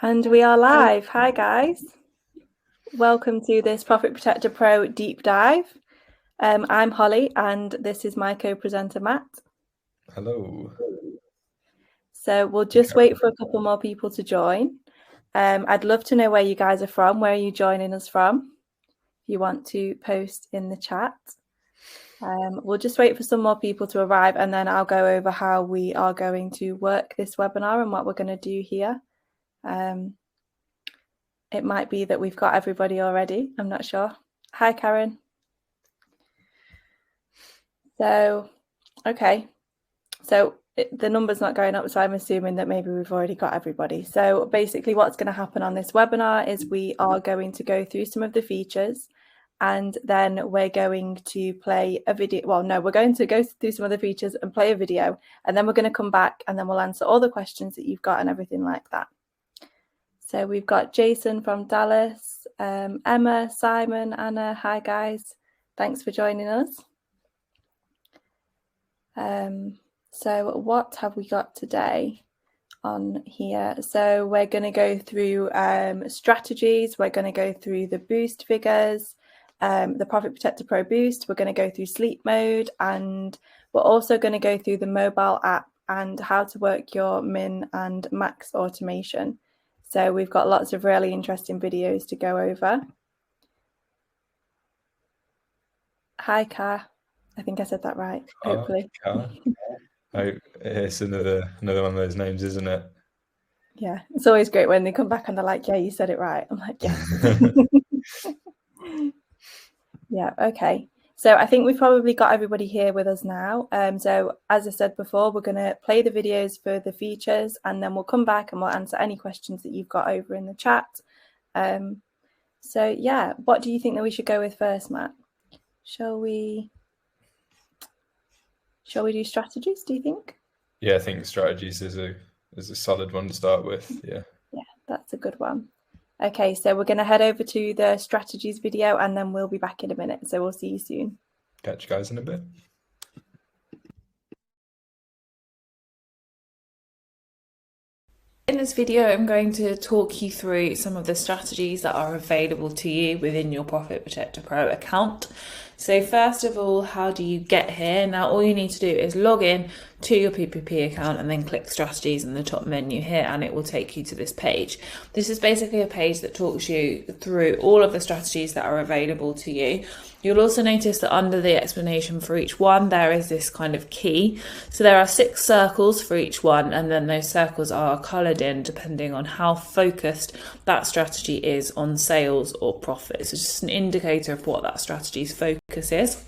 And we are live. Hi guys. Welcome to this Profit Protector Pro deep dive. I'm Holly and this is my co-presenter Matt. Hello. So we'll just wait for a couple more people to join. I'd love to know where you guys are from. Where are you joining us from? If you want to post in the chat. We'll just wait for some more people to arrive and then I'll go over how we are going to work this webinar and what we're going to do here. It might be that we've got everybody already. I'm not sure. Hi, Karen. So, okay. So the number's not going up, so I'm assuming that maybe we've already got everybody. So basically what's going to happen on this webinar is we are going to go through some of the features and then we're going to play a video. Well, no, we're going to go through some of the features and play a video, and then we're going to come back and then we'll answer all the questions that you've got and everything like that. So we've got Jason from Dallas, Emma, Simon, Anna. Hi, guys. Thanks for joining us. So what have we got today on here? So we're going to go through strategies. We're going to go through the boost figures, the Profit Protector Pro boost. We're going to go through sleep mode, and we're also going to go through the mobile app and how to work your min and max automation. So we've got lots of really interesting videos to go over. Hi, Car. I think I said that right, hopefully. Car. Oh, it's another one of those names, isn't it? Yeah, it's always great when they come back and they're like, yeah, you said it right. I'm like, yeah. Yeah, okay. So I think we've probably got everybody here with us now. So as I said before, we're going to play the videos for the features and then we'll come back and we'll answer any questions that you've got over in the chat. So yeah, what do you think that we should go with first, Matt? Shall we do strategies, do you think? Yeah, I think strategies is a solid one to start with. Yeah, that's a good one. Okay, so we're going to head over to the strategies video and then we'll be back in a minute. So we'll see you soon. Catch you guys in a bit. In this video, I'm going to talk you through some of the strategies that are available to you within your Profit Protector Pro account. So first of all, how do you get here? Now, all you need to do is log in to your PPP account and then click strategies in the top menu here and it will take you to this page. This is basically a page that talks you through all of the strategies that are available to you. You'll also notice that under the explanation for each one, there is this kind of key. So there are 6 circles for each one, and then those circles are coloured in depending on how focused that strategy is on sales or profit. So it's just an indicator of what that strategy's focus is.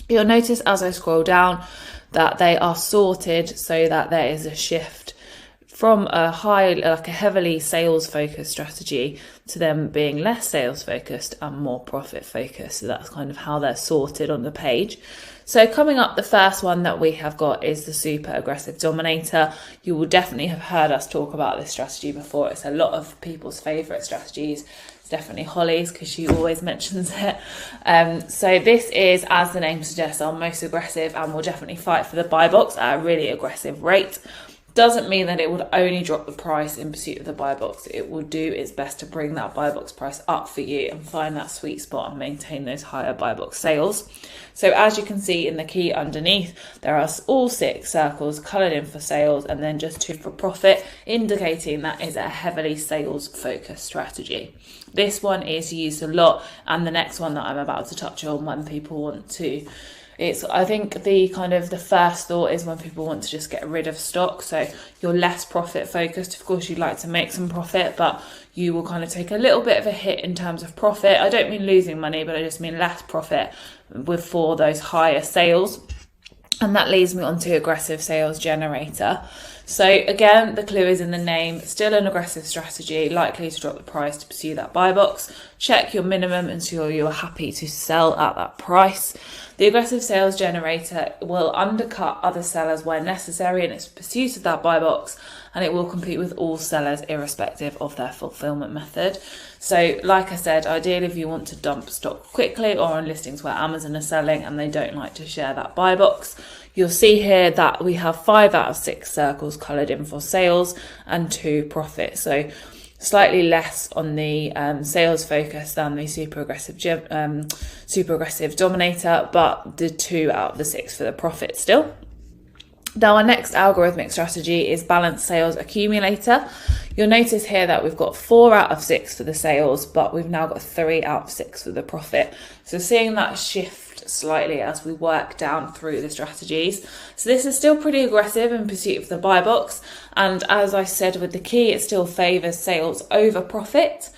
You'll notice as I scroll down that they are sorted so that there is a shift from a heavily sales focused strategy to them being less sales focused and more profit focused. So that's kind of how they're sorted on the page. So coming up, the first one that we have got is the super aggressive Dominator. You will definitely have heard us talk about this strategy before. It's a lot of people's favorite strategies. It's definitely Hollie's because she always mentions it. So this is, as the name suggests, our most aggressive and will definitely fight for the buy box at a really aggressive rate. Doesn't mean that it would only drop the price in pursuit of the buy box. It will do its best to bring that buy box price up for you and find that sweet spot and maintain those higher buy box sales. So as you can see in the key underneath, there are all 6 circles coloured in for sales and then just 2 for profit, indicating that is a heavily sales focused strategy. This one is used a lot, and the next one that I'm about to touch on when people want to I think the first thought is when people want to just get rid of stock. So you're less profit focused. Of course, you'd like to make some profit, but you will kind of take a little bit of a hit in terms of profit. I don't mean losing money, but I just mean less profit for those higher sales. And that leads me on to aggressive sales generator. So again, the clue is in the name, still an aggressive strategy, likely to drop the price to pursue that buy box. Check your minimum until you're happy to sell at that price. The aggressive sales generator will undercut other sellers where necessary in its pursuit of that buy box, and it will compete with all sellers irrespective of their fulfillment method. So like I said, ideally if you want to dump stock quickly or on listings where Amazon are selling and they don't like to share that buy box, you'll see here that we have 5 out of 6 circles coloured in for sales and 2 profit. So slightly less on the sales focus than the super aggressive Dominator, but the 2 out of the 6 for the profit still. Now our next algorithmic strategy is Balanced Sales Accumulator. You'll notice here that we've got 4 out of 6 for the sales, but we've now got 3 out of 6 for the profit. So seeing that shift slightly as we work down through the strategies. So this is still pretty aggressive in pursuit of the buy box. And as I said with the key, it still favours sales over profit.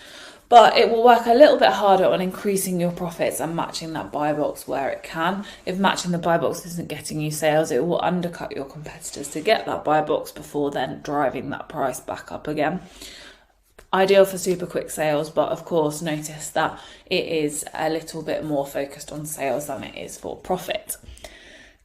But it will work a little bit harder on increasing your profits and matching that buy box where it can. If matching the buy box isn't getting you sales, it will undercut your competitors to get that buy box before then driving that price back up again. Ideal for super quick sales, but of course notice that it is a little bit more focused on sales than it is for profit.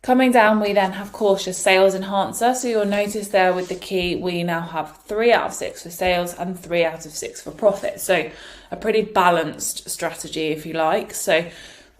Coming down, we then have Cautious Sales Enhancer. So you'll notice there with the key, we now have 3 out of 6 for sales and 3 out of 6 for profit. So a pretty balanced strategy, if you like. So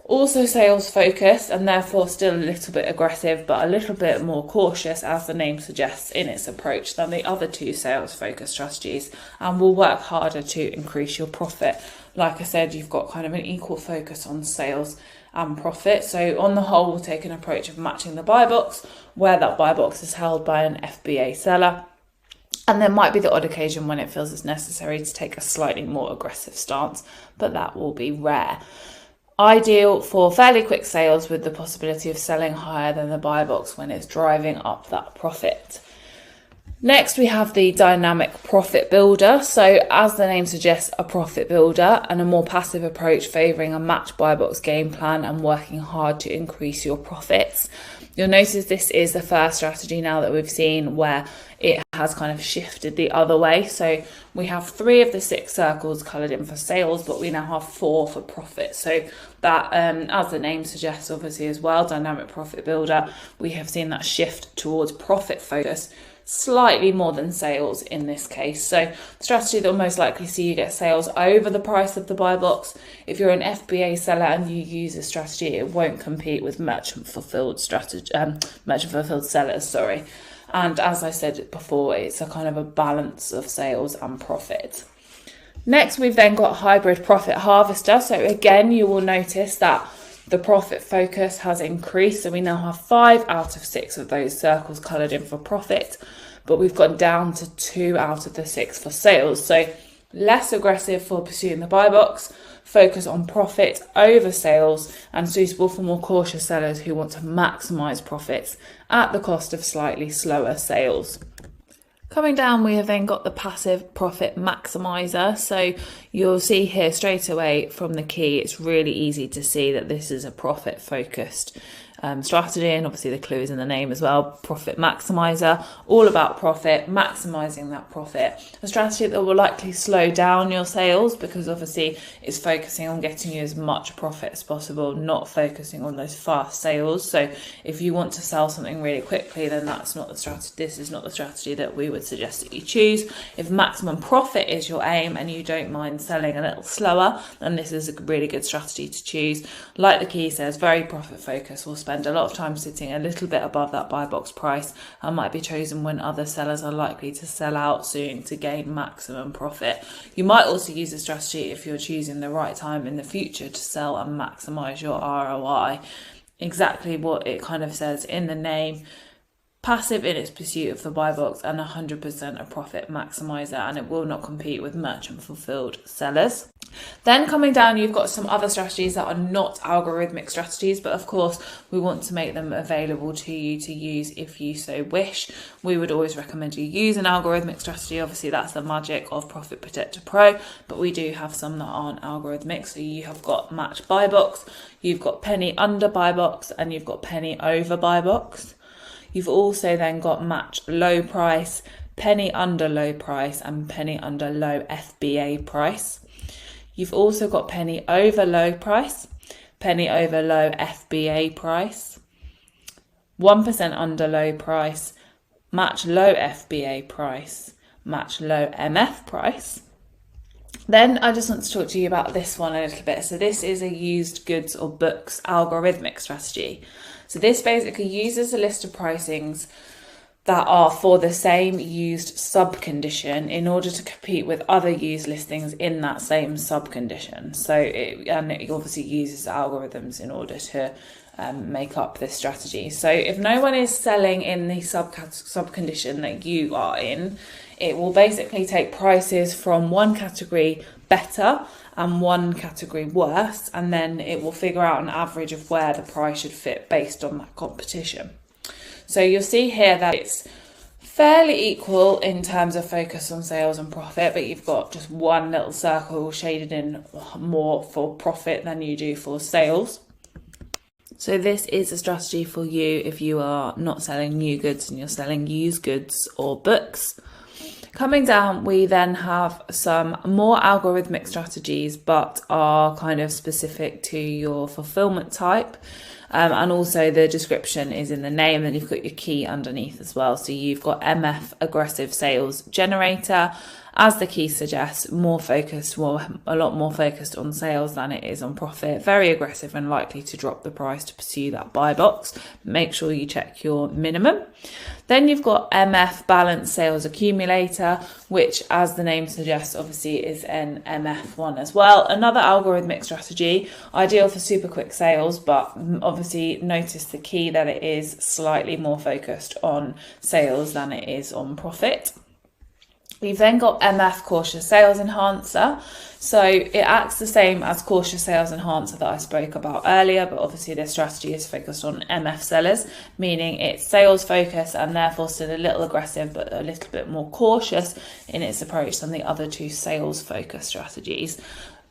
also sales focused and therefore still a little bit aggressive, but a little bit more cautious, as the name suggests, in its approach than the other 2 sales focused strategies, and will work harder to increase your profit. Like I said, you've got kind of an equal focus on sales and profit. So on the whole, we'll take an approach of matching the buy box where that buy box is held by an FBA seller. And there might be the odd occasion when it feels it's necessary to take a slightly more aggressive stance, but that will be rare. Ideal for fairly quick sales with the possibility of selling higher than the buy box when it's driving up that profit. Next, we have the Dynamic Profit Builder. So as the name suggests, a profit builder and a more passive approach favouring a match buy box game plan and working hard to increase your profits. You'll notice this is the first strategy now that we've seen where it has kind of shifted the other way. So we have 3 of the 6 circles coloured in for sales, but we now have 4 for profit. So that, as the name suggests, obviously as well, Dynamic Profit Builder, we have seen that shift towards profit focus slightly more than sales in this case. So the strategy that will most likely see you get sales over the price of the buy box. If you're an FBA seller and you use this strategy, it won't compete with merchant fulfilled sellers, And as I said before, it's a kind of a balance of sales and profit. Next, we've then got Hybrid Profit Harvester. So again, you will notice that the profit focus has increased. So we now have 5 out of 6 of those circles coloured in for profit, but we've gone down to 2 out of the 6 for sales. So less aggressive for pursuing the buy box, focus on profit over sales, and suitable for more cautious sellers who want to maximise profits at the cost of slightly slower sales. Coming down, we have then got the Passive Profit Maximizer. So you'll see here straight away from the key, it's really easy to see that this is a profit focused strategy, and obviously the clue is in the name as well. Profit Maximizer, all about profit, maximising that profit. A strategy that will likely slow down your sales because obviously it's focusing on getting you as much profit as possible, not focusing on those fast sales. So if you want to sell something really quickly, then that's not the strategy. This is not the strategy that we would suggest that you choose. If maximum profit is your aim and you don't mind selling a little slower, then this is a really good strategy to choose. Like the key says, very profit focused. We'll spend a lot of time sitting a little bit above that buy box price and might be chosen when other sellers are likely to sell out soon to gain maximum profit. You might also use a strategy if you're choosing the right time in the future to sell and maximize your ROI. Exactly what it kind of says in the name. Passive in its pursuit of the buy box and 100% a profit maximizer, and it will not compete with merchant fulfilled sellers. Then coming down, you've got some other strategies that are not algorithmic strategies, but of course we want to make them available to you to use if you so wish. We would always recommend you use an algorithmic strategy. Obviously that's the magic of Profit Protector Pro, but we do have some that aren't algorithmic. So you have got match buy box, you've got penny under buy box, and you've got penny over buy box. You've also then got match low price, penny under low price, and penny under low FBA price. You've also got penny over low price, penny over low FBA price, 1% under low price, match low FBA price, match low MF price. Then I just want to talk to you about this one a little bit. So this is a used goods or books algorithmic strategy. So this basically uses a list of pricings that are for the same used sub-condition in order to compete with other used listings in that same sub-condition. So it obviously uses algorithms in order to make up this strategy. So if no one is selling in the sub-condition that you are in, it will basically take prices from one category better and one category worse, and then it will figure out an average of where the price should fit based on that competition. So you'll see here that it's fairly equal in terms of focus on sales and profit, but you've got just one little circle shaded in more for profit than you do for sales. So this is a strategy for you if you are not selling new goods and you're selling used goods or books. Coming down, we then have some more algorithmic strategies, but are kind of specific to your fulfillment type. And also the description is in the name, and you've got your key underneath as well. So you've got MF Aggressive Sales Generator, as the key suggests, a lot more focused on sales than it is on profit. Very aggressive and likely to drop the price to pursue that buy box. Make sure you check your minimum. Then you've got MF Balanced Sales Accumulator, which, as the name suggests, obviously is an MF one as well. Another algorithmic strategy, ideal for super quick sales, but obviously notice the key that it is slightly more focused on sales than it is on profit. We've then got MF Cautious Sales Enhancer. So it acts the same as Cautious Sales Enhancer that I spoke about earlier, but obviously this strategy is focused on MF sellers, meaning it's sales focused and therefore still a little aggressive, but a little bit more cautious in its approach than the other two sales focused strategies.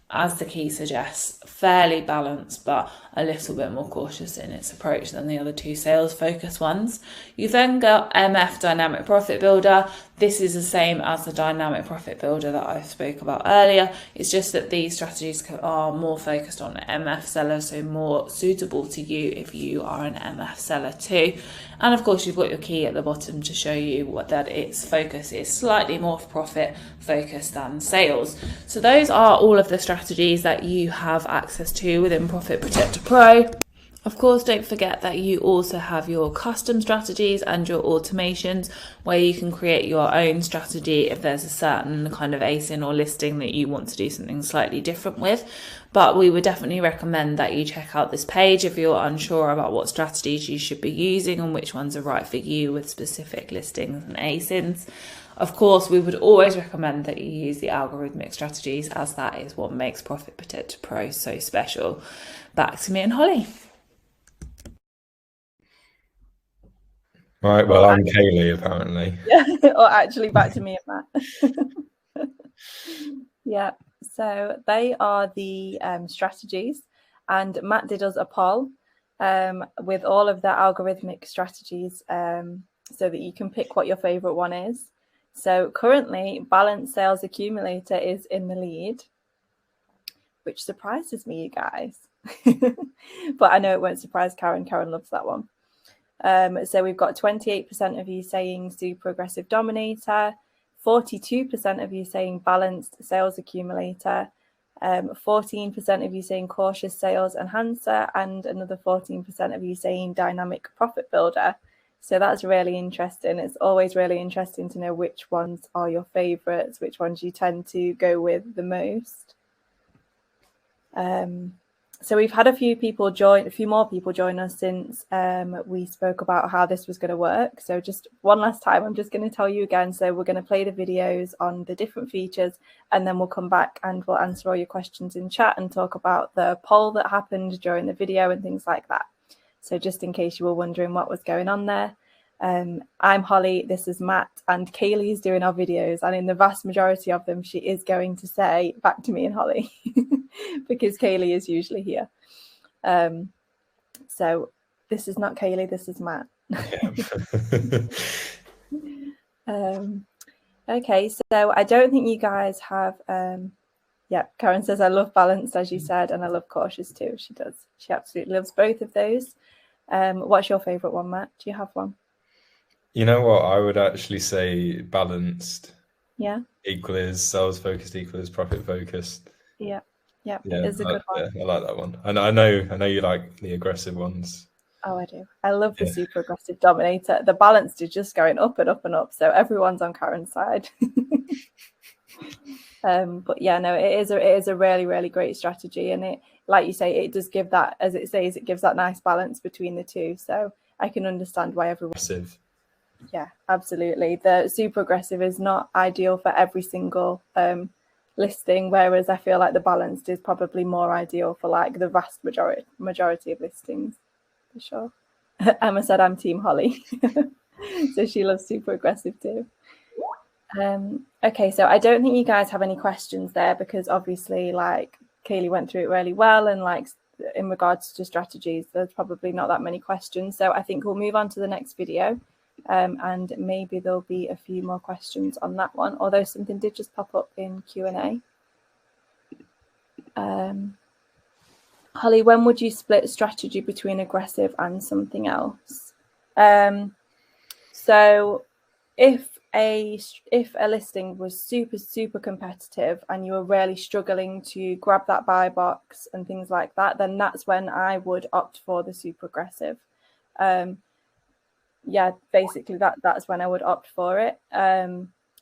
As the key suggests, fairly balanced, but a little bit more cautious in its approach than the other two sales focused ones. You've then got MF Dynamic Profit Builder. This is the same as the Dynamic Profit Builder that I spoke about earlier. It's just that these strategies are more focused on MF sellers, so more suitable to you if you are an MF seller too. And of course, you've got your key at the bottom to show you that its focus is slightly more profit focused than sales. So those are all of the strategies that you have access to within Profit Protector Pro. Of course, don't forget that you also have your custom strategies and your automations where you can create your own strategy if there's a certain kind of ASIN or listing that you want to do something slightly different with. But we would definitely recommend that you check out this page if you're unsure about what strategies you should be using and which ones are right for you with specific listings and ASINs. Of course, we would always recommend that you use the algorithmic strategies, as that is what makes Profit Protector Pro so special. Back to me and Holly. Right, well, I'm Kaylee, apparently. Or actually, back to me and Matt. Yeah, so they are the strategies, and Matt did us a poll with all of the algorithmic strategies so that you can pick what your favourite one is. So currently, Balanced Sales Accumulator is in the lead, which surprises me, you guys. But I know it won't surprise Karen. Karen loves that one. So we've got 28% of you saying super aggressive Dominator, 42% of you saying Balanced Sales Accumulator, 14% of you saying Cautious Sales Enhancer, and another 14% of you saying Dynamic Profit Builder. So that's really interesting. It's always really interesting to know which ones are your favorites, which ones you tend to go with the most. So we've had a few more people join us since we spoke about how this was going to work. So just one last time, I'm just going to tell you again. So we're going to play the videos on the different features, and then we'll come back and we'll answer all your questions in chat and talk about the poll that happened during the video and things like that. So just in case you were wondering what was going on there. I'm Holly, this is Matt, and Kaylee is doing our videos, and in the vast majority of them she is going to say back to me and Holly because Kaylee is usually here. So this is not Kaylee, this is Matt. Okay, so I don't think you guys have yeah, Karen says I love Balanced, as you said, and I love Cautious too. She does. She absolutely loves both of those. What's your favorite one, Matt? Do you have one? You know what? I would actually say Balanced. Yeah. Equal is sales focused, equal is profit focused. Yeah. It's a good one. Yeah, I like that one. And I know you like the aggressive ones. Oh, I do. I love the super aggressive Dominator. The balance is just going up and up and up, so everyone's on Karen's side. But yeah, no, it is a really, really great strategy, and it, like you say, it does give that, as it says, it gives that nice balance between the two. So I can understand why everyone. Aggressive. Yeah, absolutely. The super aggressive is not ideal for every single listing, whereas I feel like the balanced is probably more ideal for like the vast majority of listings, for sure. Emma said I'm Team Hollie, so she loves super aggressive too. Okay, so I don't think you guys have any questions there, because obviously, like, Kaylee went through it really well, and like in regards to strategies, there's probably not that many questions. So I think we'll move on to the next video, and maybe there'll be a few more questions on that one, although something did just pop up in Q&A. Hollie, when would you split strategy between aggressive and something else? So if a listing was super competitive and you were really struggling to grab that buy box and things like that, then that's when I would opt for the super aggressive. Yeah, basically that's when I would opt for it.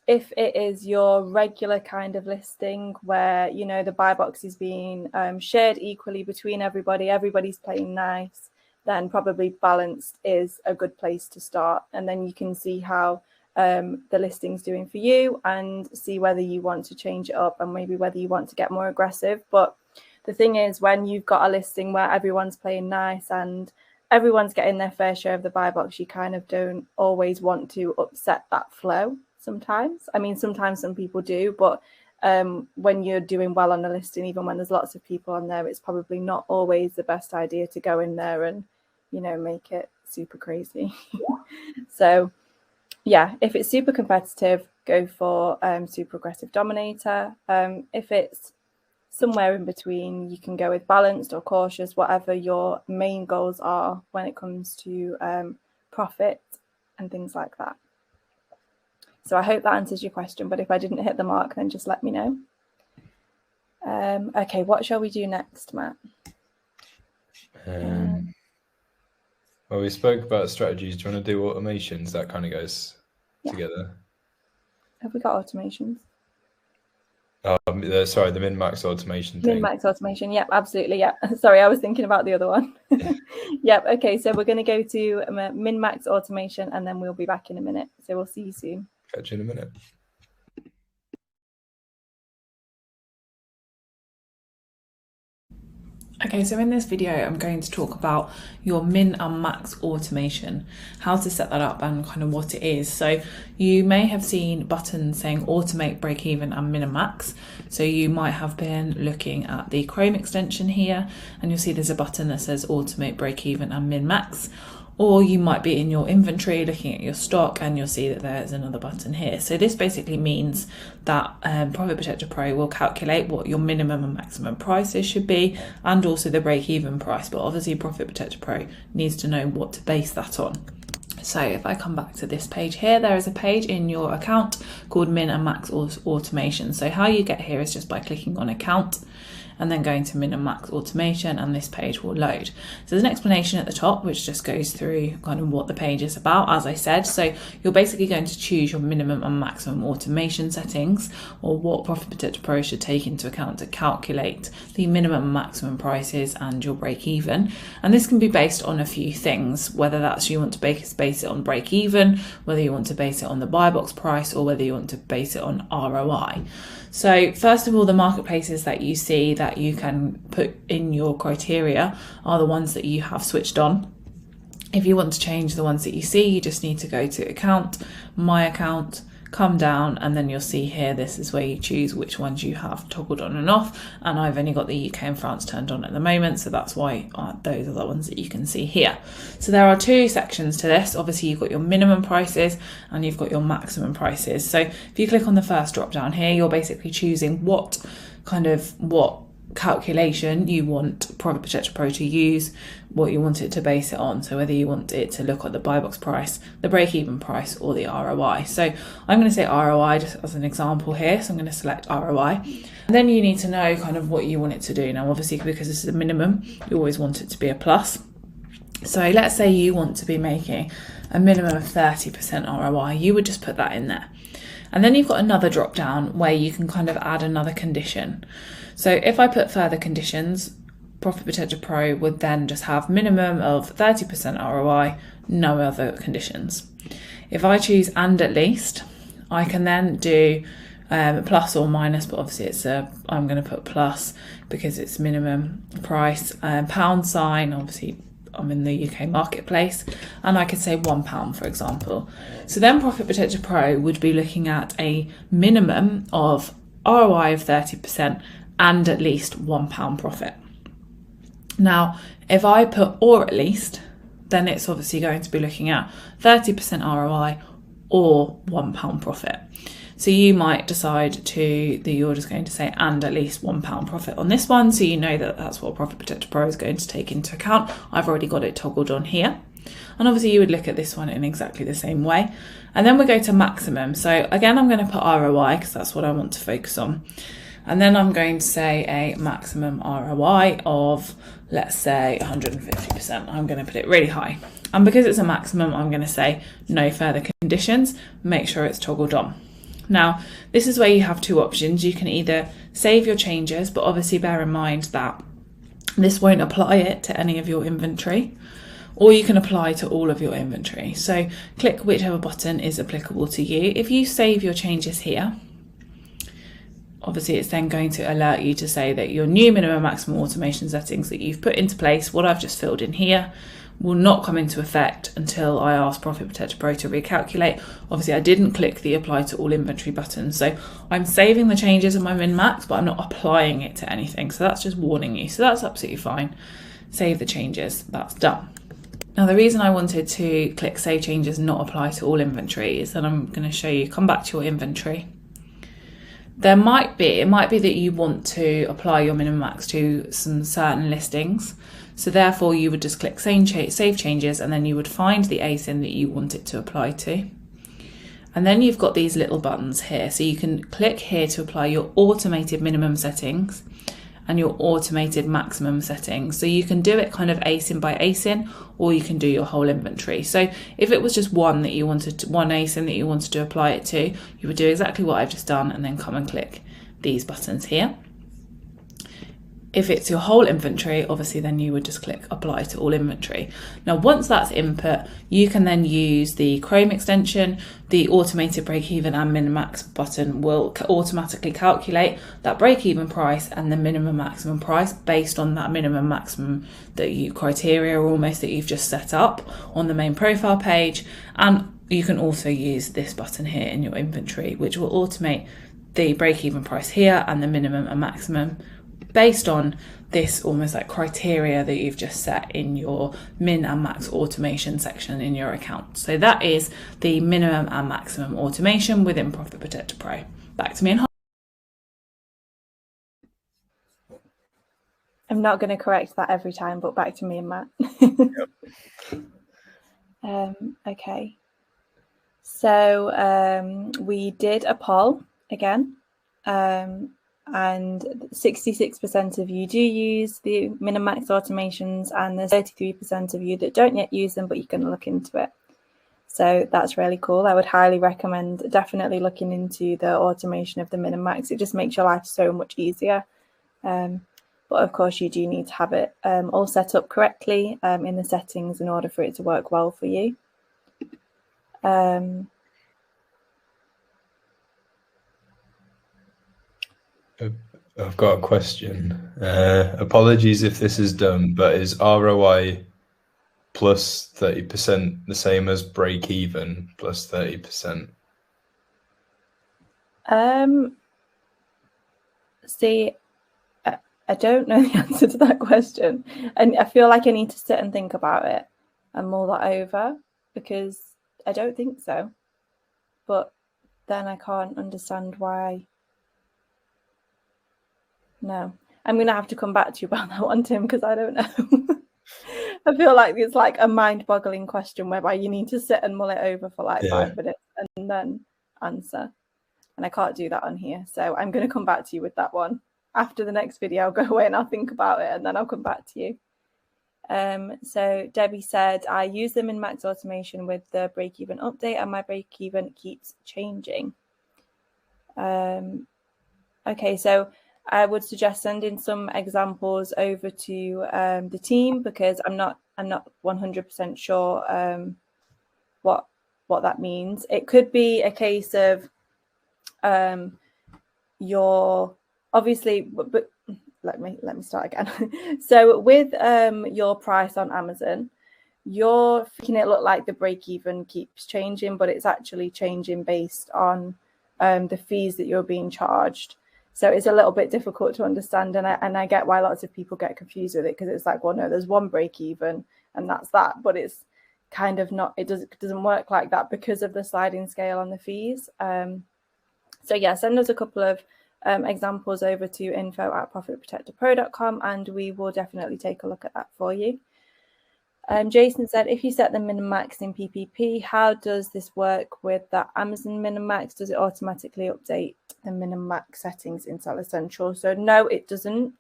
If it is your regular kind of listing where, you know, the buy box is being shared equally between everybody's playing nice, then probably balanced is a good place to start. And then you can see how the listing's doing for you and see whether you want to change it up and maybe whether you want to get more aggressive. But the thing is, when you've got a listing where everyone's playing nice and everyone's getting their fair share of the buy box, you kind of don't always want to upset that flow sometimes. I mean, sometimes some people do, but when you're doing well on the listing, even when there's lots of people on there, it's probably not always the best idea to go in there and, you know, make it super crazy. So yeah, if it's super competitive, go for super aggressive Dominator. If it's somewhere in between, you can go with balanced or cautious, whatever your main goals are when it comes to profit and things like that. So I hope that answers your question, but if I didn't hit the mark, then just let me know. Okay, what shall we do next, Matt? Well, we spoke about strategies. Do you want to do automations? That kind of goes together. Have we got automations? Sorry, the min-max automation thing. Min-max automation, yep, absolutely, yeah. Sorry, I was thinking about the other one. Yep, okay, so we're going to go to min-max automation and then we'll be back in a minute. So we'll see you soon. Catch you in a minute. Okay, so in this video, I'm going to talk about your min and max automation, how to set that up and kind of what it is. So you may have seen buttons saying automate, break even and min and max. So you might have been looking at the Chrome extension here and you'll see there's a button that says automate, break even and min max. Or you might be in your inventory looking at your stock and you'll see that there's another button here. So this basically means that Profit Protector Pro will calculate what your minimum and maximum prices should be and also the break-even price. But obviously Profit Protector Pro needs to know what to base that on. So if I come back to this page here, there is a page in your account called Min and Max Automation. So how you get here is just by clicking on Account and then going to Min and Max Automation, and this page will load. So there's an explanation at the top which just goes through kind of what the page is about, as I said. So you're basically going to choose your minimum and maximum automation settings, or what Profit Protector Pro should take into account to calculate the minimum and maximum prices and your break even. And this can be based on a few things, whether that's you want to base it on break even, whether you want to base it on the buy box price, or whether you want to base it on ROI. So first of all, the marketplaces that you see that you can put in your criteria are the ones that you have switched on. If you want to change the ones that you see, you just need to go to Account, My Account, come down, and then you'll see here, this is where you choose which ones you have toggled on and off. And I've only got the UK and France turned on at the moment, so that's why those are the ones that you can see here. So there are two sections to this. Obviously you've got your minimum prices and you've got your maximum prices. So if you click on the first drop down here, you're basically choosing what calculation you want Profit Protector Pro to use, what you want it to base it on. So whether you want it to look at the buy box price, the break even price, or the ROI. So I'm going to say ROI just as an example here. So I'm going to select ROI. And then you need to know kind of what you want it to do. Now, obviously, because this is a minimum, you always want it to be a plus. So let's say you want to be making a minimum of 30% ROI, you would just put that in there. And then you've got another drop down where you can kind of add another condition. So if I put further conditions, Profit Protector Pro would then just have minimum of 30% ROI, no other conditions. If I choose and at least, I can then do plus or minus, but obviously I'm going to put plus because it's minimum price, pound sign, obviously I'm in the UK marketplace, and I could say £1, for example. So then Profit Protector Pro would be looking at a minimum of ROI of 30% and at least £1 profit. Now, if I put or at least, then it's obviously going to be looking at 30% ROI or £1 profit. So you might decide that you're just going to say and at least £1 profit on this one. So you know that that's what Profit Protector Pro is going to take into account. I've already got it toggled on here. And obviously you would look at this one in exactly the same way. And then we go to maximum. So again, I'm going to put ROI because that's what I want to focus on. And then I'm going to say a maximum ROI of, let's say 150%. I'm going to put it really high. And because it's a maximum, I'm going to say no further conditions, make sure it's toggled on. Now, this is where you have two options. You can either save your changes, but obviously bear in mind that this won't apply it to any of your inventory, or you can apply to all of your inventory. So click whichever button is applicable to you. If you save your changes here, obviously it's then going to alert you to say that your new minimum maximum automation settings that you've put into place, what I've just filled in here, will not come into effect until I ask Profit Protector Pro to recalculate. Obviously I didn't click the apply to all inventory button, so I'm saving the changes in my min max, but I'm not applying it to anything. So that's just warning you. So that's absolutely fine. Save the changes, that's done. Now the reason I wanted to click save changes, not apply to all inventory, is that I'm going to show you, come back to your inventory. It might be that you want to apply your minimum max to some certain listings. So therefore you would just click save changes, and then you would find the ASIN that you want it to apply to. And then you've got these little buttons here. So you can click here to apply your automated minimum settings and your automated maximum settings. So you can do it kind of ASIN by ASIN, or you can do your whole inventory. So if it was just one ASIN that you wanted to apply it to, you would do exactly what I've just done and then come and click these buttons here. If it's your whole inventory, obviously then you would just click apply to all inventory. Now, once that's input, you can then use the Chrome extension. The automated break-even and min-max button will automatically calculate that break-even price and the minimum maximum price based on that minimum maximum criteria almost that you've just set up on the main profile page. And you can also use this button here in your inventory, which will automate the break-even price here and the minimum and maximum based on this almost like criteria that you've just set in your min and max automation section in your account. So that is the minimum and maximum automation within Profit Protector Pro. Back to me and Hollie. I'm not going to correct that every time, but back to me and Matt. Okay. So we did a poll again. And 66% of you do use the min max automations, and there's 33% of you that don't yet use them, but you're going to look into it. So that's really cool. I would highly recommend definitely looking into the automation of the min and max. It just makes your life so much easier. But of course, you do need to have it all set up correctly in the settings in order for it to work well for you. I've got a question. Apologies if this is dumb, but is ROI plus 30% the same as break even plus 30%? See, I don't know the answer to that question, and I feel like I need to sit and think about it and mull that over, because I don't think so. But then I can't understand why. No, I'm going to have to come back to you about that one, Tim, because I don't know. I feel like it's like a mind-boggling question whereby you need to sit and mull it over for like 5 minutes and then answer. And I can't do that on here. So I'm going to come back to you with that one. After the next video, I'll go away and I'll think about it, and then I'll come back to you. So Debbie said, I use them in max automation with the break-even update and my break-even keeps changing. Okay, so I would suggest sending some examples over to the team, because I'm not 100% sure what that means. It could be a case of your, obviously, but let me start again. So with your price on Amazon, you're making it look like the break even keeps changing, but it's actually changing based on the fees that you're being charged. So it's a little bit difficult to understand, and I get why lots of people get confused with it, because it's like, well, no, there's one break even and that's that, but it's kind of not, it doesn't work like that because of the sliding scale on the fees. So yeah, send us a couple of examples over to info@profitprotectorpro.com and we will definitely take a look at that for you. Jason said, if you set the min and max in PPP, how does this work with that Amazon min and max? Does it automatically update the min and max settings in Seller Central? So no, it doesn't.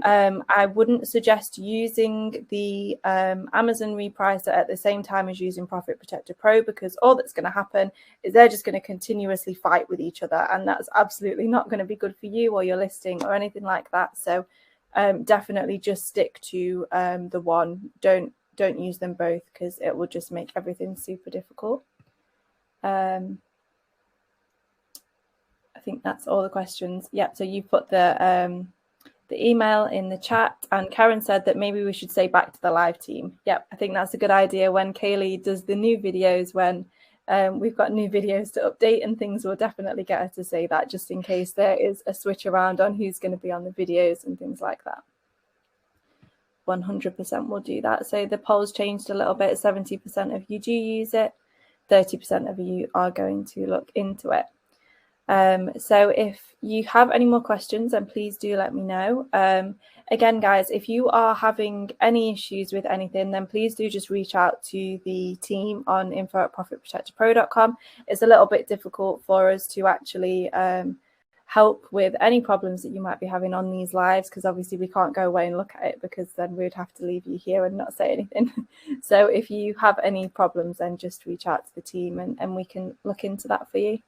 I wouldn't suggest using the Amazon repricer at the same time as using Profit Protector Pro, because all that's going to happen is they're just going to continuously fight with each other, and that's absolutely not going to be good for you or your listing or anything like that. So definitely just stick to the one. Don't use them both, because it will just make everything super difficult. I think that's all the questions. Yeah, so you put the email in the chat, and Karen said that maybe we should say back to the live team. Yep, I think that's a good idea. When Kaylee does the new videos, when we've got new videos to update and things, will definitely get her to say that, just in case there is a switch around on who's going to be on the videos and things like that. 100% will do that. So the polls changed a little bit. 70% of you do use it, 30% of you are going to look into it. So if you have any more questions, then please do let me know. Again, guys, if you are having any issues with anything, then please do just reach out to the team on info@profitprotectorpro.com. It's a little bit difficult for us to actually help with any problems that you might be having on these lives, because obviously we can't go away and look at it, because then we'd have to leave you here and not say anything. So if you have any problems, then just reach out to the team and we can look into that for you.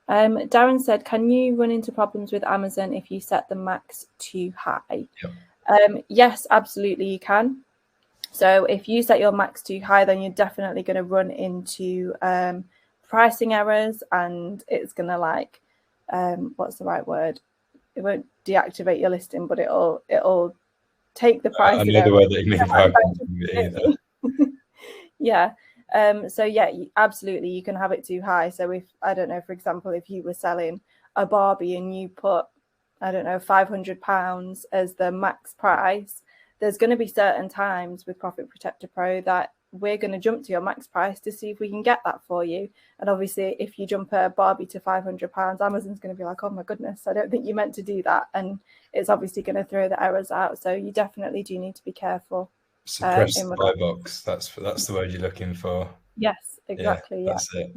Darren said, can you run into problems with Amazon if you set the max too high? Yep. Yes, absolutely you can. So if you set your max too high, then you're definitely going to run into pricing errors, and it's going to, like, what's the right word? It won't deactivate your listing, but it'll take the price. I know the word that you mean. Yeah. So yeah, absolutely, you can have it too high. So if, I don't know, for example, if you were selling a Barbie and you put, I don't know, £500 as the max price, there's going to be certain times with Profit Protector Pro that we're going to jump to your max price to see if we can get that for you. And obviously, if you jump a Barbie to £500, Amazon's going to be like, oh my goodness, I don't think you meant to do that. And it's obviously going to throw the errors out. So you definitely do need to be careful. Suppress the buy box. That's the word you're looking for. Yes, exactly. Yeah, that's it.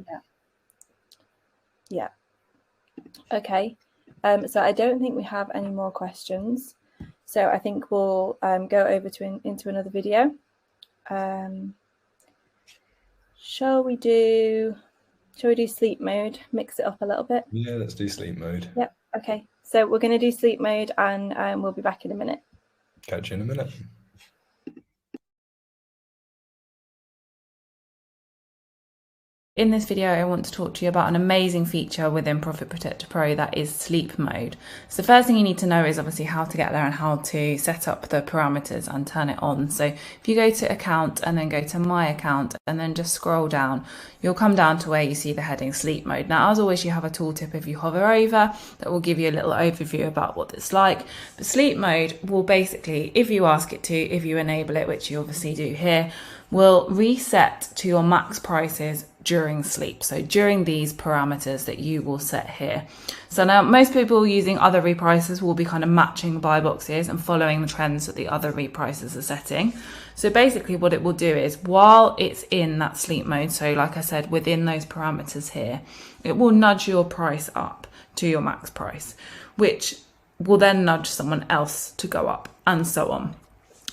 Yeah. Okay. So I don't think we have any more questions. So I think we'll go over into another video. Shall we do sleep mode? Mix it up a little bit. Yeah, let's do sleep mode. Yep. Okay. So we're going to do sleep mode, and we'll be back in a minute. Catch you in a minute. In this video, I want to talk to you about an amazing feature within Profit Protector Pro that is sleep mode. So the first thing you need to know is obviously how to get there and how to set up the parameters and turn it on. So if you go to account and then go to my account and then just scroll down, you'll come down to where you see the heading sleep mode. Now, as always, you have a tooltip if you hover over that will give you a little overview about what it's like. But sleep mode will basically, if you ask it to, if you enable it, which you obviously do here, will reset to your max prices during sleep. So during these parameters that you will set here. So now most people using other repricers will be kind of matching buy boxes and following the trends that the other repricers are setting. So basically what it will do is, while it's in that sleep mode, so like I said, within those parameters here, it will nudge your price up to your max price, which will then nudge someone else to go up, and so on.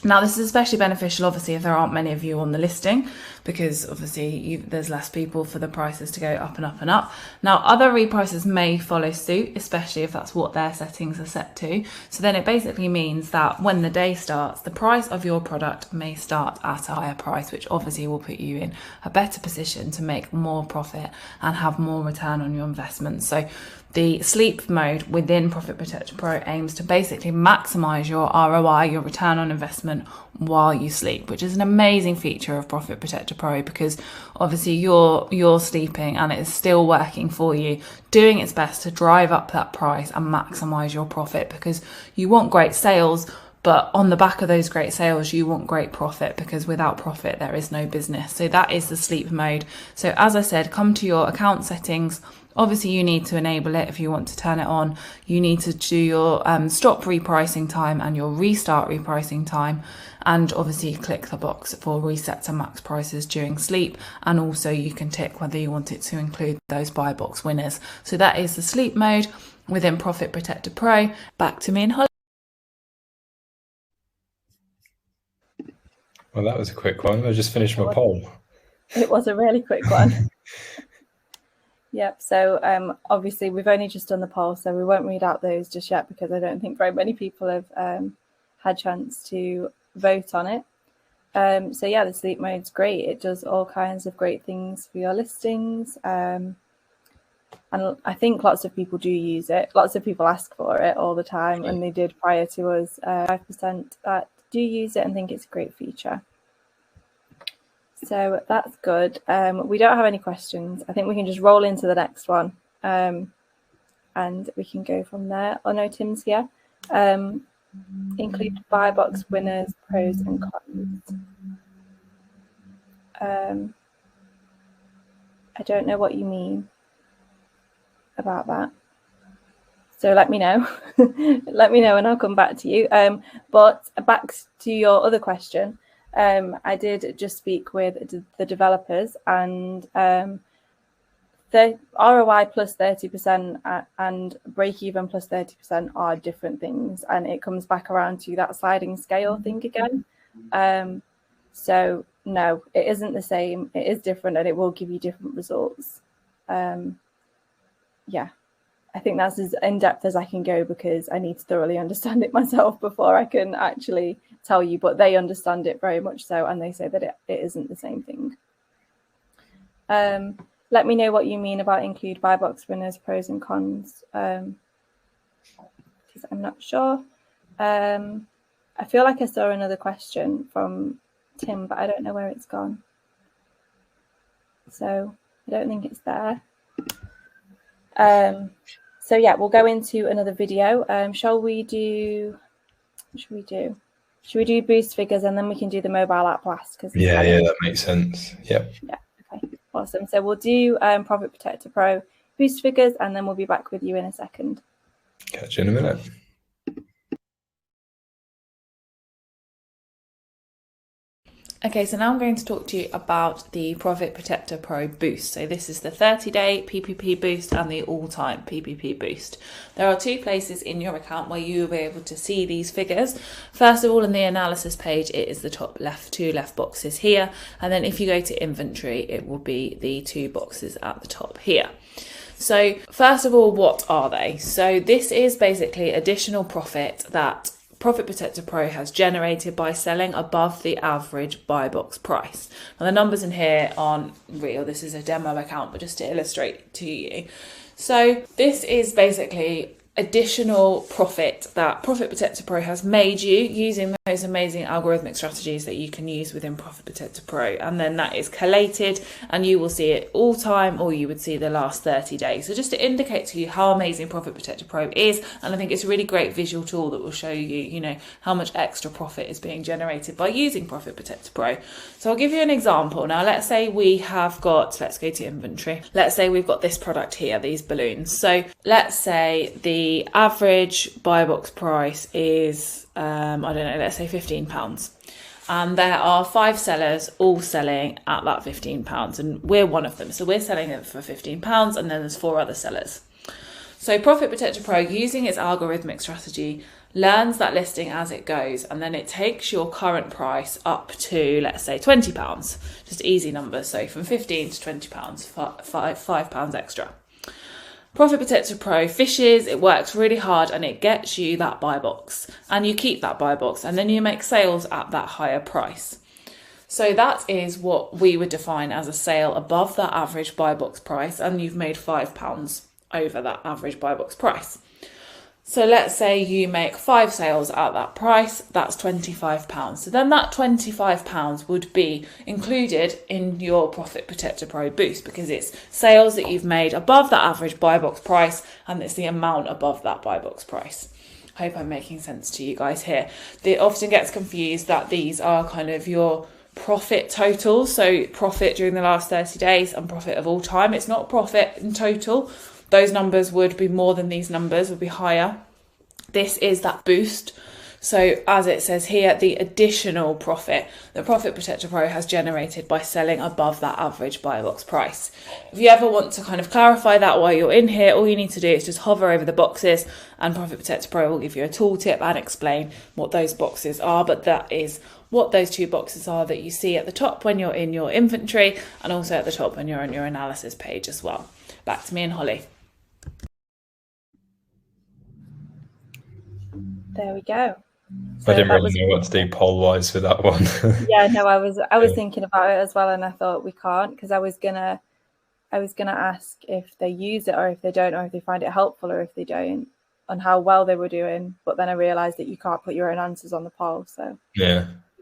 Now, this is especially beneficial, obviously, if there aren't many of you on the listing, because obviously there's less people for the prices to go up and up and up. Now, other repricers may follow suit, especially if that's what their settings are set to. So then it basically means that when the day starts, the price of your product may start at a higher price, which obviously will put you in a better position to make more profit and have more return on your investment. So the sleep mode within Profit Protector Pro aims to basically maximize your ROI, your return on investment, while you sleep, which is an amazing feature of Profit Protector Pro, because obviously you're sleeping and it is still working for you, doing its best to drive up that price and maximize your profit, because you want great sales, but on the back of those great sales, you want great profit, because without profit, there is no business. So that is the sleep mode. So as I said, come to your account settings. Obviously, you need to enable it if you want to turn it on. You need to do your stop repricing time and your restart repricing time. And obviously click the box for reset to max prices during sleep. And also you can tick whether you want it to include those buy box winners. So that is the sleep mode within Profit Protector Pro. Back to me and Hollie. Well, that was a quick one. I just finished my poll. It was a really quick one. Yep. So obviously we've only just done the poll, so we won't read out those just yet, because I don't think very many people have had chance to vote on it. So yeah, the sleep mode's great. It does all kinds of great things for your listings. And I think lots of people do use it. Lots of people ask for it all the time, and they did prior to us. 5% that do use it and think it's a great feature. So that's good. We don't have any questions. I think we can just roll into the next one, and we can go from there. Oh no, Tim's here. Include buy box winners, pros and cons. I don't know what you mean about that. So let me know. Let me know and I'll come back to you. But back to your other question. I did just speak with the developers, and the ROI plus 30% and break even plus 30% are different things, and it comes back around to that sliding scale thing again. So no, it isn't the same. It is different, and it will give you different results. Yeah, I think that's as in depth as I can go, because I need to thoroughly understand it myself before I can actually tell you, but they understand it very much so, and they say that it isn't the same thing. Let me know what you mean about include buy box winners, pros and cons, because I'm not sure. I feel like I saw another question from Tim, but I don't know where it's gone. So I don't think it's there. So yeah, we'll go into another video. Shall we do boost figures, and then we can do the mobile app last? Yeah, that makes sense. Yep. Yeah. Okay. Awesome. So we'll do Profit Protector Pro boost figures, and then we'll be back with you in a second. Catch you in a minute. Okay, so now I'm going to talk to you about the Profit Protector Pro boost. So this is the 30-day PPP boost and the all-time PPP boost. There are two places in your account where you will be able to see these figures. First of all, in the analysis page, it is the top two left boxes here. And then if you go to inventory, it will be the two boxes at the top here. So first of all, what are they? So this is basically additional profit that Profit Protector Pro has generated by selling above the average buy box price. Now the numbers in here aren't real, this is a demo account, but just to illustrate to you. So this is basically additional profit that Profit Protector Pro has made you using those amazing algorithmic strategies that you can use within Profit Protector Pro, and then that is collated and you will see it all time, or you would see the last 30 days. So just to indicate to you how amazing Profit Protector Pro is, and I think it's a really great visual tool that will show you, how much extra profit is being generated by using Profit Protector Pro. So I'll give you an example. Now let's say we have got, let's go to inventory. Let's say we've got this product here, these balloons. So let's say the average buy box price is, let's say £15. And there are 5 sellers all selling at that £15, and we're one of them. So we're selling it for £15, and then there's 4 other sellers. So Profit Protector Pro, using its algorithmic strategy, learns that listing as it goes, and then it takes your current price up to, let's say, £20, just easy numbers. So from 15 to £20, £5 extra. Profit Protector Pro fishes, it works really hard, and it gets you that buy box, and you keep that buy box, and then you make sales at that higher price. So that is what we would define as a sale above that average buy box price, and you've made £5 over that average buy box price. So let's say you make 5 sales at that price, that's £25. So then that £25 would be included in your Profit Protector Pro boost, because it's sales that you've made above that average buy box price, and it's the amount above that buy box price. Hope I'm making sense to you guys here. It often gets confused that these are kind of your profit total, so profit during the last 30 days and profit of all time. It's not profit in total. Those numbers would be more than these numbers, would be higher. This is that boost. So as it says here, the additional profit that Profit Protector Pro has generated by selling above that average buy box price. If you ever want to kind of clarify that while you're in here, all you need to do is just hover over the boxes, and Profit Protector Pro will give you a tooltip and explain what those boxes are. But that is what those 2 boxes are that you see at the top when you're in your inventory, and also at the top when you're on your analysis page as well. Back to me and Holly. There we go. So I didn't really know what to do poll-wise for that one. Yeah, no, I was thinking about it as well, and I thought we can't, because I was gonna ask if they use it or if they don't, or if they find it helpful or if they don't, on how well they were doing. But then I realised that you can't put your own answers on the poll, so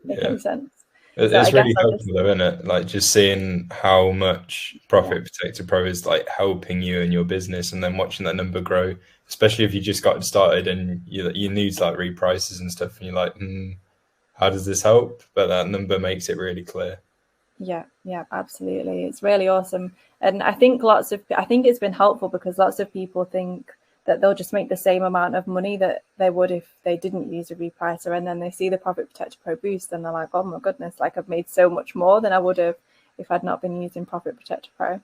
making sense. It's really helpful though, isn't it? Like just seeing how much Profit Protector Pro is like helping you in your business, and then watching that number grow, especially if you just got started and you new to like reprices and stuff, and you're like, how does this help? But that number makes it really clear. Yeah, absolutely. It's really awesome. And I think it's been helpful, because lots of people think that they'll just make the same amount of money that they would if they didn't use a repricer, and then they see the Profit Protector Pro boost and they're like, oh my goodness, like I've made so much more than I would have if I'd not been using Profit Protector Pro.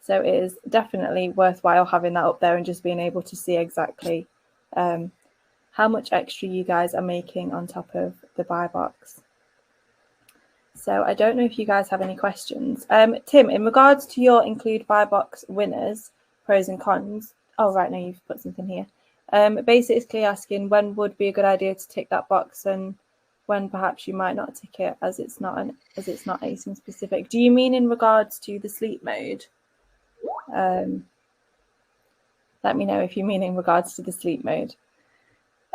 So it is definitely worthwhile having that up there and just being able to see exactly how much extra you guys are making on top of the buy box. So I don't know if you guys have any questions. Tim, in regards to your include buy box winners, pros and cons. Oh, right, now you've put something here. Basically asking when would be a good idea to tick that box, and when perhaps you might not tick it, as it's not ASIN specific. Do you mean in regards to the sleep mode? Let me know if you mean in regards to the sleep mode.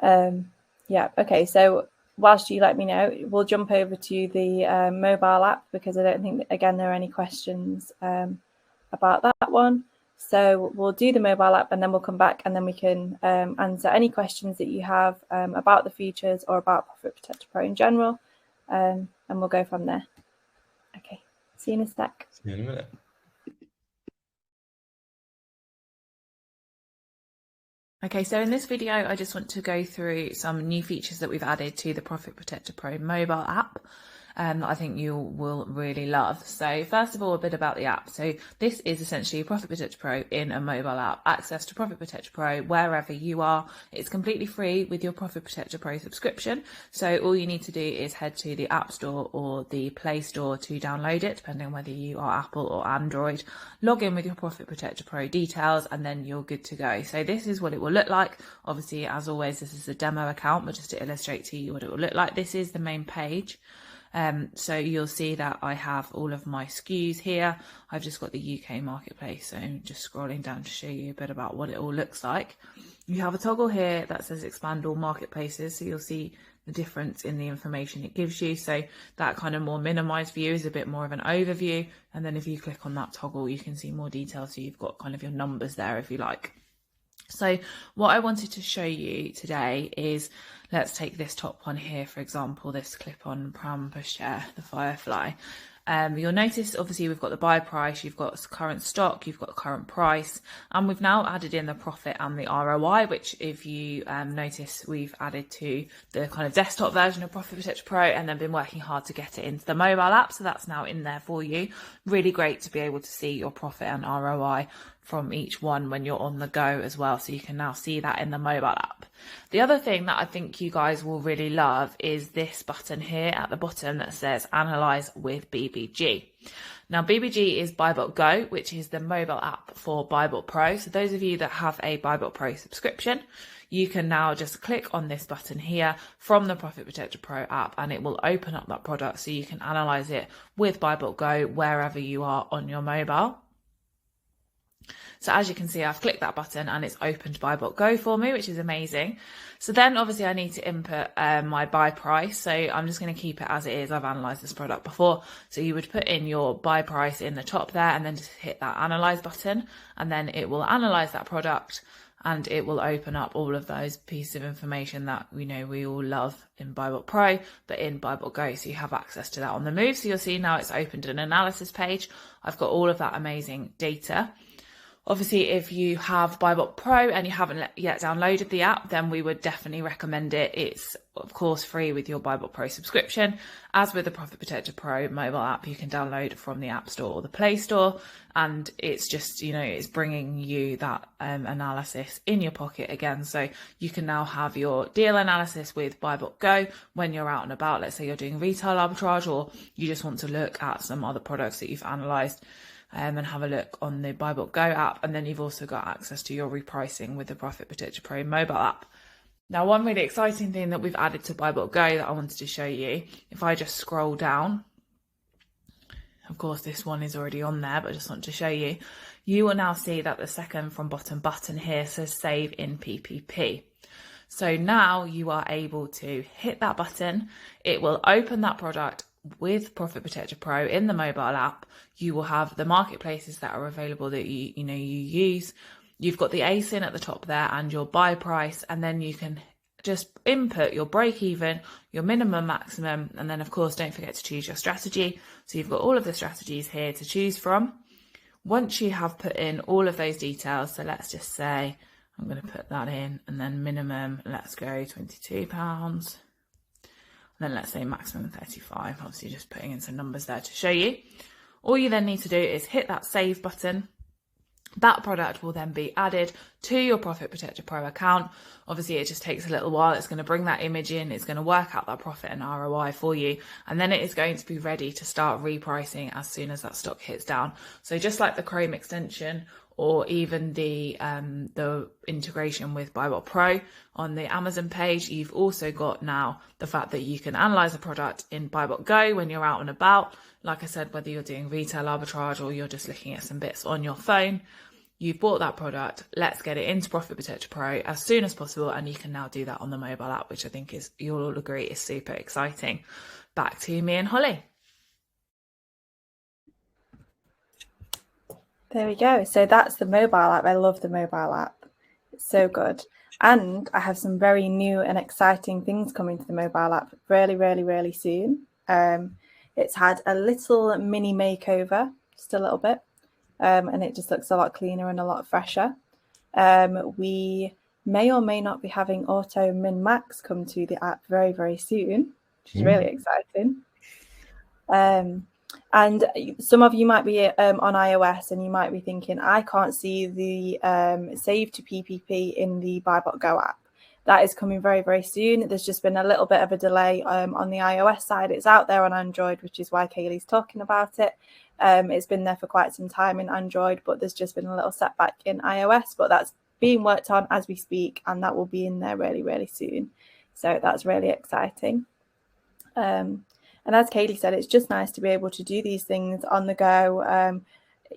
Yeah, okay. So whilst you let me know, we'll jump over to the mobile app, because I don't think, again, there are any questions about that one. So we'll do the mobile app, and then we'll come back, and then we can answer any questions that you have about the features or about Profit Protector Pro in general, and we'll go from there. Okay, see you in a sec. See you in a minute. Okay, so in this video, I just want to go through some new features that we've added to the Profit Protector Pro mobile app that I think you will really love. So first of all, a bit about the app. So this is essentially Profit Protector Pro in a mobile app. Access to Profit Protector Pro wherever you are. It's completely free with your Profit Protector Pro subscription. So all you need to do is head to the App Store or the Play Store to download it, depending on whether you are Apple or Android. Log in with your Profit Protector Pro details, and then you're good to go. So this is what it will look like. Obviously, as always, this is a demo account, but just to illustrate to you what it will look like, this is the main page. So you'll see that I have all of my SKUs here. I've just got the UK marketplace, so I'm just scrolling down to show you a bit about what it all looks like. You have a toggle here that says expand all marketplaces, so you'll see the difference in the information it gives you. So that kind of more minimized view is a bit more of an overview, and then if you click on that toggle, you can see more detail, so you've got kind of your numbers there if you like. So what I wanted to show you today is, let's take this top one here, for example, this clip-on pram pushchair, the Firefly. You'll notice, obviously, we've got the buy price, you've got current stock, you've got current price, and we've now added in the profit and the ROI, which if you notice, we've added to the kind of desktop version of Profit Protector Pro, and then been working hard to get it into the mobile app. So that's now in there for you. Really great to be able to see your profit and ROI from each one when you're on the go as well. So you can now see that in the mobile app. The other thing that I think you guys will really love is this button here at the bottom that says Analyze with BBG. Now, BBG is BuyBot Go, which is the mobile app for BuyBot Pro. So those of you that have a BuyBot Pro subscription, you can now just click on this button here from the Profit Protector Pro app, and it will open up that product so you can analyze it with BuyBot Go wherever you are on your mobile. So as you can see, I've clicked that button and it's opened BuyBot Go for me, which is amazing. So then obviously I need to input my buy price. So I'm just going to keep it as it is. I've analysed this product before. So you would put in your buy price in the top there and then just hit that analyze button, and then it will analyze that product and it will open up all of those pieces of information that we know we all love in BuyBot Pro, but in BuyBot Go. So you have access to that on the move. So you'll see now it's opened an analysis page. I've got all of that amazing data. Obviously, if you have BuyBot Pro and you haven't yet downloaded the app, then we would definitely recommend it. It's, of course, free with your BuyBot Pro subscription. As with the Profit Protector Pro mobile app, you can download it from the App Store or the Play Store. And it's just, you know, it's bringing you that analysis in your pocket again. So you can now have your deal analysis with BuyBot Go when you're out and about. Let's say you're doing retail arbitrage, or you just want to look at some other products that you've analysed. And have a look on the BuyBot Go app, and then you've also got access to your repricing with the Profit Protector Pro mobile app. Now, one really exciting thing that we've added to BuyBot Go that I wanted to show you, if I just scroll down, of course this one is already on there, but I just want to show you, you will now see that the second from bottom button here says Save in PPP. So now you are able to hit that button, it will open that product with Profit Protector Pro in the mobile app. You will have the marketplaces that are available that you use. You've got the ASIN at the top there and your buy price, and then you can just input your break even, your minimum, maximum, and then of course don't forget to choose your strategy. So you've got all of the strategies here to choose from. Once you have put in all of those details, so let's just say I'm going to put that in, and then minimum, let's go £22. Then let's say maximum 35, obviously just putting in some numbers there to show you. All you then need to do is hit that save button. That product will then be added to your Profit Protector Pro account. Obviously it just takes a little while. It's going to bring that image in, it's going to work out that profit and ROI for you, and then it is going to be ready to start repricing as soon as that stock hits down. So just like the Chrome extension, or even the integration with BuyBot Pro on the Amazon page, you've also got now the fact that you can analyze a product in BuyBot Go when you're out and about. Like I said, whether you're doing retail arbitrage or you're just looking at some bits on your phone, you've bought that product, let's get it into Profit Protector Pro as soon as possible, and you can now do that on the mobile app, which I think is, you'll all agree, is super exciting. Back to me and Holly. There we go. So that's the mobile app. I love the mobile app. It's so good. And I have some very new and exciting things coming to the mobile app really, really, really soon. It's had a little mini makeover, just a little bit, and it just looks a lot cleaner and a lot fresher. We may or may not be having auto min max come to the app very, very soon, which is really exciting. And some of you might be on iOS and you might be thinking, I can't see the save to PPP in the BuyBot Go app. That is coming very, very soon. There's just been a little bit of a delay on the iOS side. It's out there on Android, which is why Kaylee's talking about it. It's been there for quite some time in Android, but there's just been a little setback in iOS. But that's being worked on as we speak, and that will be in there really, really soon. So that's really exciting. And as Kaylee said, it's just nice to be able to do these things on the go.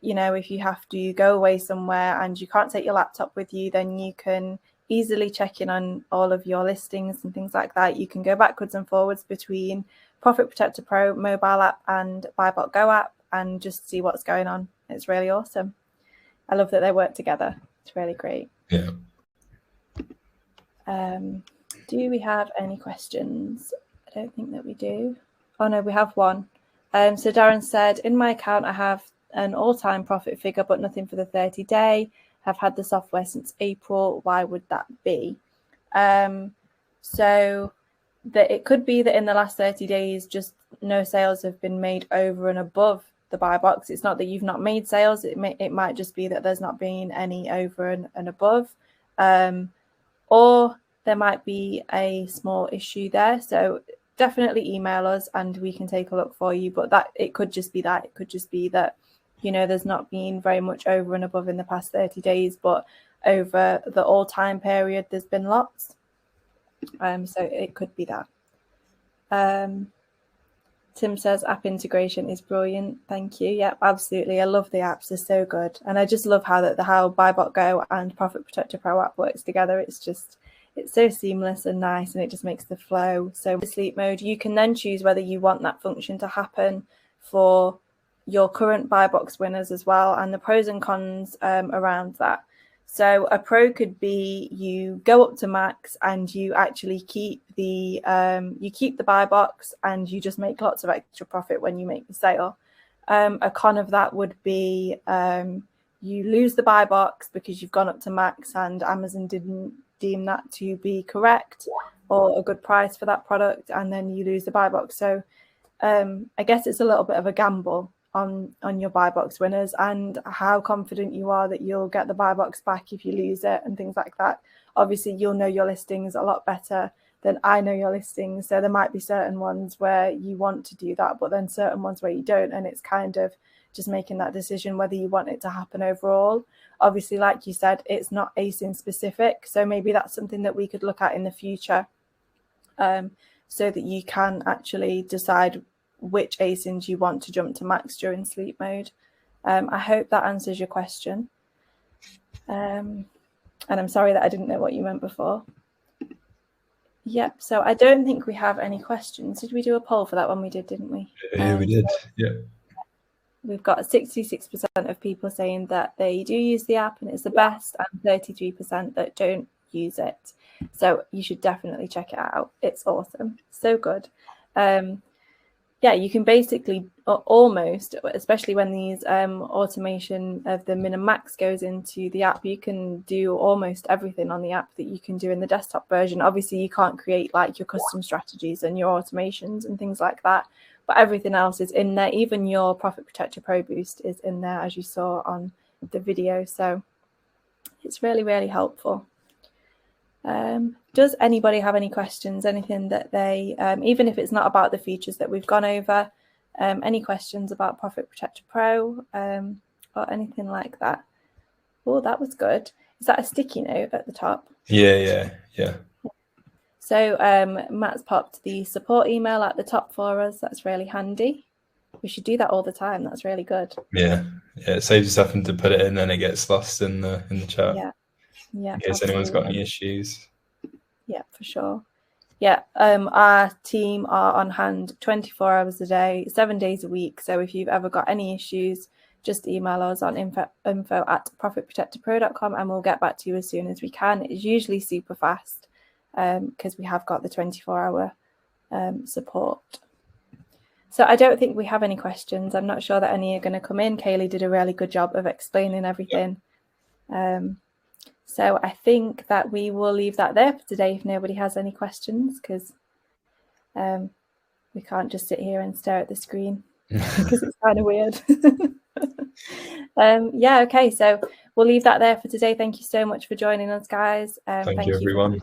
You know, if you have to go away somewhere and you can't take your laptop with you, then you can easily check in on all of your listings and things like that. You can go backwards and forwards between Profit Protector Pro mobile app and BuyBot Go app and just see what's going on. It's really awesome. I love that they work together. It's really great. Yeah. Do we have any questions? I don't think that we do. Oh no, we have one. So Darren said, in my account, I have an all-time profit figure, but nothing for the 30-day. I've had the software since April. Why would that be? So that it could be that in the last 30 days, just no sales have been made over and above the buy box. It's not that you've not made sales. It might just be that there's not been any over and above, or there might be a small issue there. So definitely email us and we can take a look for you. But that it could just be that. It could just be that, you know, there's not been very much over and above in the past 30 days, but over the all-time period, there's been lots. So it could be that. Tim says app integration is brilliant. Thank you. Yep, absolutely. I love the apps. They're so good. And I just love how how BuyBot Go and Profit Protector Pro app works together. It's so seamless and nice, and it just makes the flow. So with sleep mode, you can then choose whether you want that function to happen for your current buy box winners as well, and the pros and cons around that. So a pro could be you go up to max and you actually keep the buy box and you just make lots of extra profit when you make the sale. A con of that would be you lose the buy box because you've gone up to max and Amazon didn't deem that to be correct or a good price for that product, and then you lose the buy box. So I guess it's a little bit of a gamble on your buy box winners and how confident you are that you'll get the buy box back if you lose it and things like that. Obviously, you'll know your listings a lot better than I know your listings. So there might be certain ones where you want to do that, but then certain ones where you don't. And it's kind of just making that decision whether you want it to happen overall. Obviously, like you said, it's not ASIN specific. So maybe that's something that we could look at in the future, so that you can actually decide which ASINs you want to jump to max during sleep mode. I hope that answers your question. And I'm sorry that I didn't know what you meant before. Yep, so I don't think we have any questions. Did we do a poll for that one? We did, didn't we? Yeah, we did. Yeah. We've got 66% of people saying that they do use the app and it's the best, and 33% that don't use it. So you should definitely check it out. It's awesome. So good. Yeah, you can basically almost, especially when these automation of the min and max goes into the app, you can do almost everything on the app that you can do in the desktop version. Obviously, you can't create like your custom strategies and your automations and things like that, but everything else is in there. Even your Profit Protector Pro Boost is in there, as you saw on the video. So it's really, really helpful. Does anybody have any questions, anything that they, even if it's not about the features that we've gone over, any questions about Profit Protector Pro or anything like that? Oh, that was good. Is that a sticky note at the top? Yeah. So Matt's popped the support email at the top for us. That's really handy. We should do that all the time. That's really good. Yeah. It saves us having to put it in and it gets lost in the chat. Yeah. In case anyone's got any issues. Yeah, for sure. Yeah, our team are on hand 24 hours a day, 7 days a week. So if you've ever got any issues, just email us on info@profitprotectorpro.com and we'll get back to you as soon as we can. It's usually super fast because we have got the 24-hour support. So I don't think we have any questions. I'm not sure that any are going to come in. Kaylee did a really good job of explaining everything. So I think that we will leave that there for today if nobody has any questions, because we can't just sit here and stare at the screen because it's kind of weird. Yeah, okay. So we'll leave that there for today. Thank you so much for joining us, guys. Thank you, everyone.